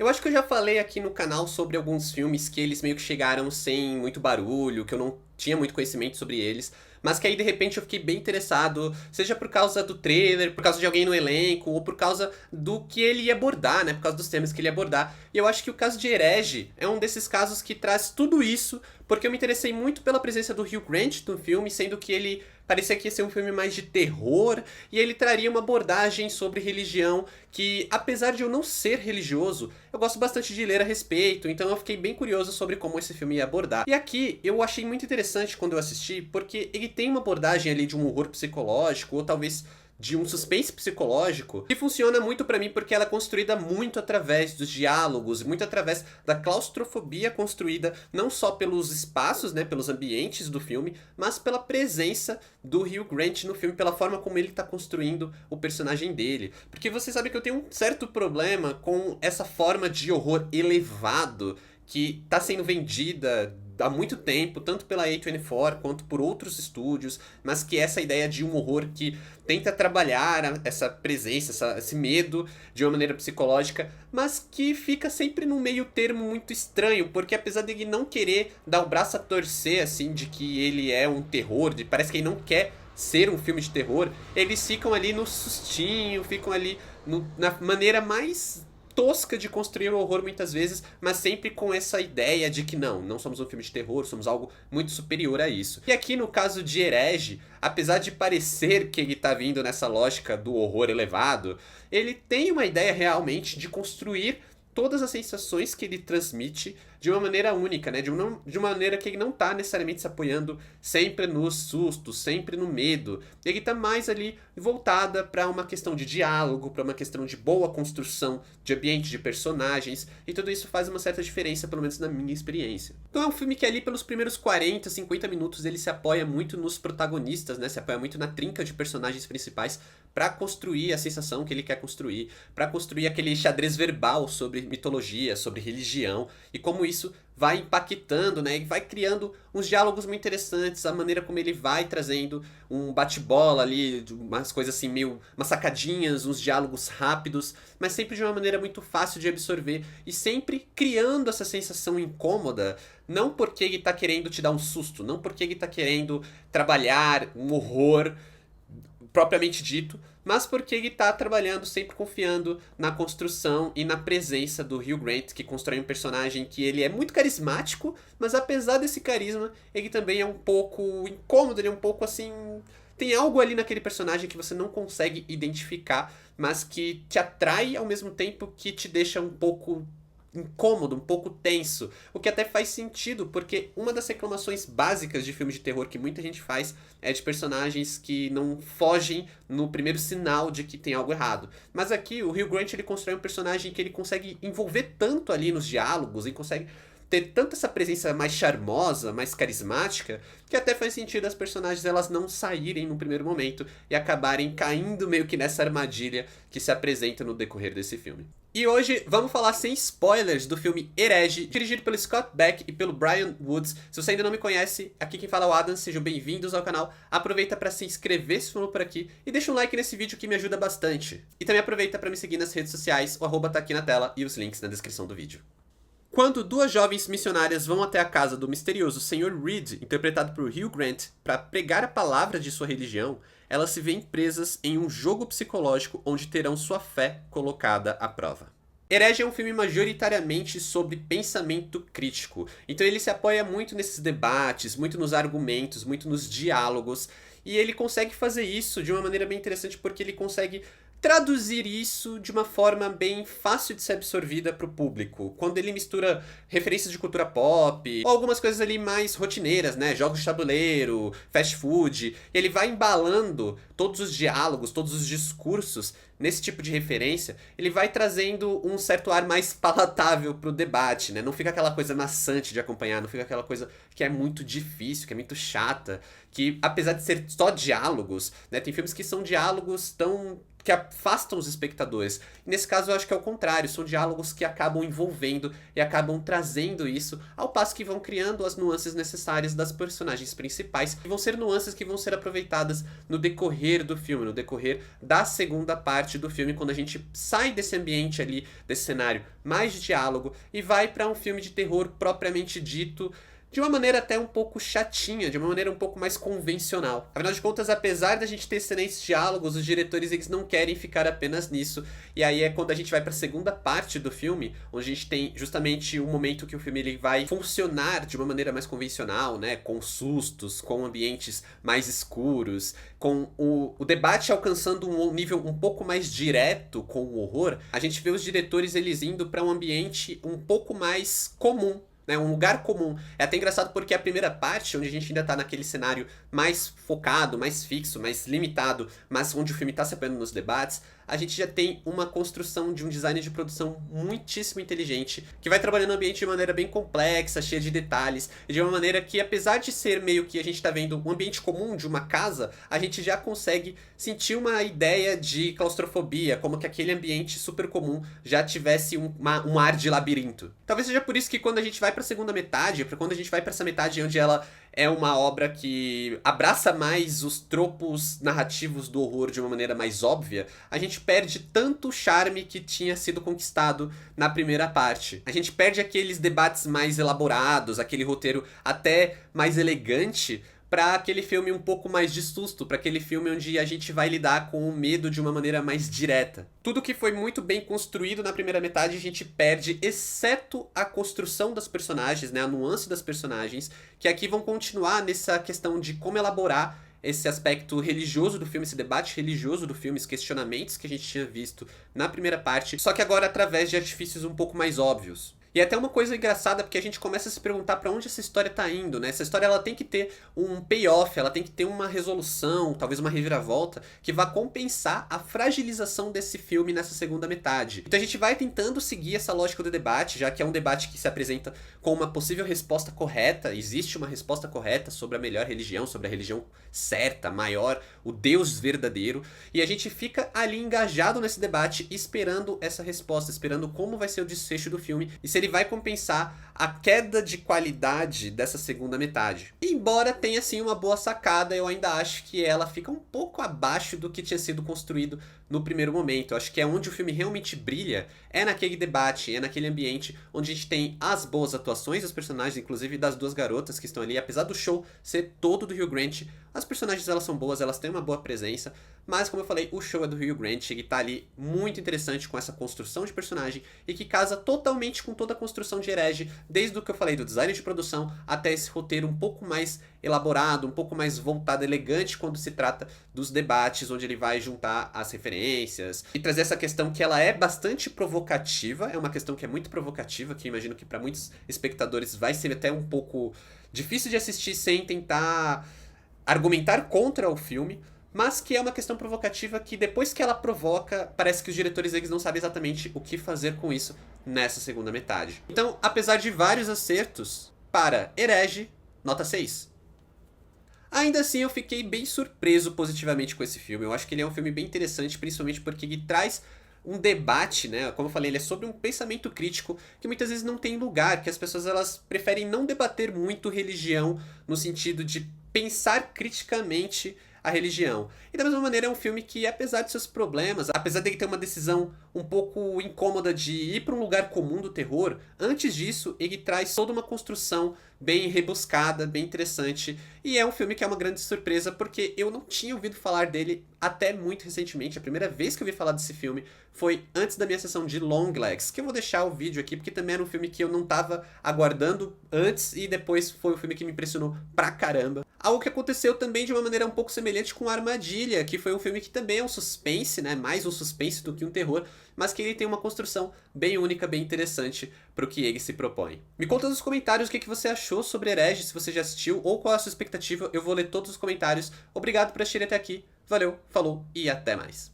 Eu acho que eu já falei aqui no canal sobre alguns filmes que eles meio que chegaram sem muito barulho, que eu não tinha muito conhecimento sobre eles, mas que aí de repente eu fiquei bem interessado, seja por causa do trailer, por causa de alguém no elenco, ou por causa do que ele ia abordar, né? Por causa dos temas que ele ia abordar. E eu acho que o caso de Herege é um desses casos que traz tudo isso, porque eu me interessei muito pela presença do Hugh Grant no filme, sendo que ele parecia que ia ser um filme mais de terror, e ele traria uma abordagem sobre religião que, apesar de eu não ser religioso, eu gosto bastante de ler a respeito, então eu fiquei bem curioso sobre como esse filme ia abordar. E aqui eu achei muito interessante quando eu assisti, porque ele tem uma abordagem ali de um horror psicológico, ou talvez de um suspense psicológico, que funciona muito pra mim porque ela é construída muito através dos diálogos, muito através da claustrofobia construída não só pelos espaços, né, pelos ambientes do filme, mas pela presença do Hugh Grant no filme, pela forma como ele tá construindo o personagem dele. Porque você sabe que eu tenho um certo problema com essa forma de horror elevado que tá sendo vendida há muito tempo, tanto pela A24 quanto por outros estúdios, mas que essa ideia de um horror que tenta trabalhar essa presença, esse medo de uma maneira psicológica, mas que fica sempre num meio termo muito estranho, porque apesar dele não querer dar o braço a torcer, assim, de que ele é um terror, parece que ele não quer ser um filme de terror, eles ficam ali no sustinho, ficam ali na maneira mais tosca de construir o horror muitas vezes, mas sempre com essa ideia de que não somos um filme de terror, somos algo muito superior a isso. E aqui no caso de Herege, apesar de parecer que ele tá vindo nessa lógica do horror elevado, ele tem uma ideia realmente de construir todas as sensações que ele transmite de uma maneira única, né? De uma maneira que ele não tá necessariamente se apoiando sempre no susto, sempre no medo. Ele tá mais ali voltada para uma questão de diálogo, para uma questão de boa construção de ambiente, de personagens, e tudo isso faz uma certa diferença, pelo menos na minha experiência. Então é um filme que ali pelos primeiros 40, 50 minutos ele se apoia muito nos protagonistas, né? Se apoia muito na trinca de personagens principais para construir a sensação que ele quer construir, para construir aquele xadrez verbal sobre mitologia, sobre religião, e como isso vai impactando, né? E vai criando uns diálogos muito interessantes, a maneira como ele vai trazendo um bate-bola ali, umas coisas assim meio, umas sacadinhas, uns diálogos rápidos, mas sempre de uma maneira muito fácil de absorver e sempre criando essa sensação incômoda, não porque ele tá querendo te dar um susto, não porque ele tá querendo trabalhar um horror propriamente dito, mas porque ele tá trabalhando sempre confiando na construção e na presença do Hugh Grant, que constrói um personagem que ele é muito carismático, mas apesar desse carisma, ele também é um pouco incômodo, ele é um pouco assim, tem algo ali naquele personagem que você não consegue identificar, mas que te atrai ao mesmo tempo que te deixa um pouco incômodo, um pouco tenso, o que até faz sentido, porque uma das reclamações básicas de filmes de terror que muita gente faz é de personagens que não fogem no primeiro sinal de que tem algo errado. Mas aqui o Hugh Grant ele constrói um personagem que ele consegue envolver tanto ali nos diálogos e consegue ter tanta essa presença mais charmosa, mais carismática, que até faz sentido as personagens elas não saírem no primeiro momento e acabarem caindo meio que nessa armadilha que se apresenta no decorrer desse filme. E hoje vamos falar sem spoilers do filme Herege, dirigido pelo Scott Beck e pelo Brian Woods. Se você ainda não me conhece, aqui quem fala é o Adam, sejam bem-vindos ao canal. Aproveita para se inscrever se for por aqui e deixa um like nesse vídeo que me ajuda bastante. E também aproveita para me seguir nas redes sociais, o arroba tá aqui na tela e os links na descrição do vídeo. Quando duas jovens missionárias vão até a casa do misterioso Sr. Reed, interpretado por Hugh Grant, para pregar a palavra de sua religião, elas se veem presas em um jogo psicológico onde terão sua fé colocada à prova. Herege é um filme majoritariamente sobre pensamento crítico, então ele se apoia muito nesses debates, muito nos argumentos, muito nos diálogos, e ele consegue fazer isso de uma maneira bem interessante porque ele consegue traduzir isso de uma forma bem fácil de ser absorvida para o público. Quando ele mistura referências de cultura pop, ou algumas coisas ali mais rotineiras, né? Jogos de tabuleiro, fast food, ele vai embalando todos os diálogos, todos os discursos nesse tipo de referência, ele vai trazendo um certo ar mais palatável pro debate, né? Não fica aquela coisa maçante de acompanhar, não fica aquela coisa que é muito difícil, que é muito chata, que apesar de ser só diálogos, né? Tem filmes que são diálogos tão que afastam os espectadores. E nesse caso eu acho que é o contrário, são diálogos que acabam envolvendo e acabam trazendo isso, ao passo que vão criando as nuances necessárias das personagens principais, que vão ser nuances que vão ser aproveitadas no decorrer do filme, no decorrer da segunda parte do filme, quando a gente sai desse ambiente ali, desse cenário mais de diálogo e vai para um filme de terror propriamente dito, de uma maneira até um pouco chatinha, de uma maneira um pouco mais convencional. Afinal de contas, apesar da gente ter excelentes diálogos, os diretores eles não querem ficar apenas nisso. E aí é quando a gente vai para a segunda parte do filme, onde a gente tem justamente o momento que o filme ele vai funcionar de uma maneira mais convencional, né, com sustos, com ambientes mais escuros, com o debate alcançando um nível um pouco mais direto com o horror. A gente vê os diretores eles indo para um ambiente um pouco mais comum, né, um lugar comum. É até engraçado porque a primeira parte, onde a gente ainda tá naquele cenário mais focado, mais fixo, mais limitado, mas onde o filme tá se apoiando nos debates, a gente já tem uma construção de um design de produção muitíssimo inteligente, que vai trabalhando o ambiente de maneira bem complexa, cheia de detalhes, e de uma maneira que, apesar de ser meio que a gente tá vendo um ambiente comum de uma casa, a gente já consegue sentir uma ideia de claustrofobia, como que aquele ambiente super comum já tivesse um ar de labirinto. Talvez seja por isso que quando a gente vai pra segunda metade, quando a gente vai pra essa metade onde ela é uma obra que abraça mais os tropos narrativos do horror de uma maneira mais óbvia, a gente perde tanto o charme que tinha sido conquistado na primeira parte. A gente perde aqueles debates mais elaborados, aquele roteiro até mais elegante, para aquele filme um pouco mais de susto, para aquele filme onde a gente vai lidar com o medo de uma maneira mais direta. Tudo que foi muito bem construído na primeira metade a gente perde, exceto a construção das personagens, né, a nuance das personagens, que aqui vão continuar nessa questão de como elaborar esse aspecto religioso do filme, esse debate religioso do filme, os questionamentos que a gente tinha visto na primeira parte, só que agora através de artifícios um pouco mais óbvios. E é até uma coisa engraçada porque a gente começa a se perguntar pra onde essa história tá indo, né? Essa história ela tem que ter um payoff, ela tem que ter uma resolução, talvez uma reviravolta, que vá compensar a fragilização desse filme nessa segunda metade. Então a gente vai tentando seguir essa lógica do debate, já que é um debate que se apresenta com uma possível resposta correta, existe uma resposta correta sobre a melhor religião, sobre a religião certa, maior, o Deus verdadeiro, e a gente fica ali engajado nesse debate, esperando essa resposta, esperando como vai ser o desfecho do filme, e se ele vai compensar a queda de qualidade dessa segunda metade. Embora tenha sim uma boa sacada, eu ainda acho que ela fica um pouco abaixo do que tinha sido construído no primeiro momento. Eu acho que é onde o filme realmente brilha, é naquele debate, é naquele ambiente onde a gente tem as boas atuações dos personagens, inclusive das duas garotas que estão ali, apesar do show ser todo do Hugh Grant, as personagens elas são boas, elas têm uma boa presença, mas como eu falei, o show é do Hugh Grant, ele tá ali muito interessante com essa construção de personagem e que casa totalmente com toda a construção de Herege, desde o que eu falei do design de produção até esse roteiro um pouco mais elaborado, um pouco mais voltado, elegante quando se trata dos debates, onde ele vai juntar as referências e trazer essa questão que ela é bastante provocativa, é uma questão que é muito provocativa, que eu imagino que para muitos espectadores vai ser até um pouco difícil de assistir sem tentar argumentar contra o filme, mas que é uma questão provocativa que depois que ela provoca, parece que os diretores eles não sabem exatamente o que fazer com isso nessa segunda metade. Então, apesar de vários acertos, para Herege, nota 6. Ainda assim, eu fiquei bem surpreso positivamente com esse filme. Eu acho que ele é um filme bem interessante, principalmente porque ele traz um debate, né? Como eu falei, ele é sobre um pensamento crítico que muitas vezes não tem lugar, que as pessoas elas preferem não debater muito religião no sentido de pensar criticamente a religião. E da mesma maneira é um filme que, apesar de seus problemas, apesar de ter uma decisão um pouco incômoda de ir para um lugar comum do terror, antes disso ele traz toda uma construção bem rebuscada, bem interessante, e é um filme que é uma grande surpresa porque eu não tinha ouvido falar dele até muito recentemente. A primeira vez que eu ouvi falar desse filme foi antes da minha sessão de Longlegs, que eu vou deixar o vídeo aqui porque também era um filme que eu não tava aguardando antes e depois foi um filme que me impressionou pra caramba. Algo que aconteceu também de uma maneira um pouco semelhante com Armadilha, que foi um filme que também é um suspense, né? Mais um suspense do que um terror, mas que ele tem uma construção bem única, bem interessante pro que ele se propõe. Me conta nos comentários o que você achou sobre Herege, se você já assistiu ou qual é a sua expectativa. Eu vou ler todos os comentários. Obrigado por assistir até aqui. Valeu, falou e até mais.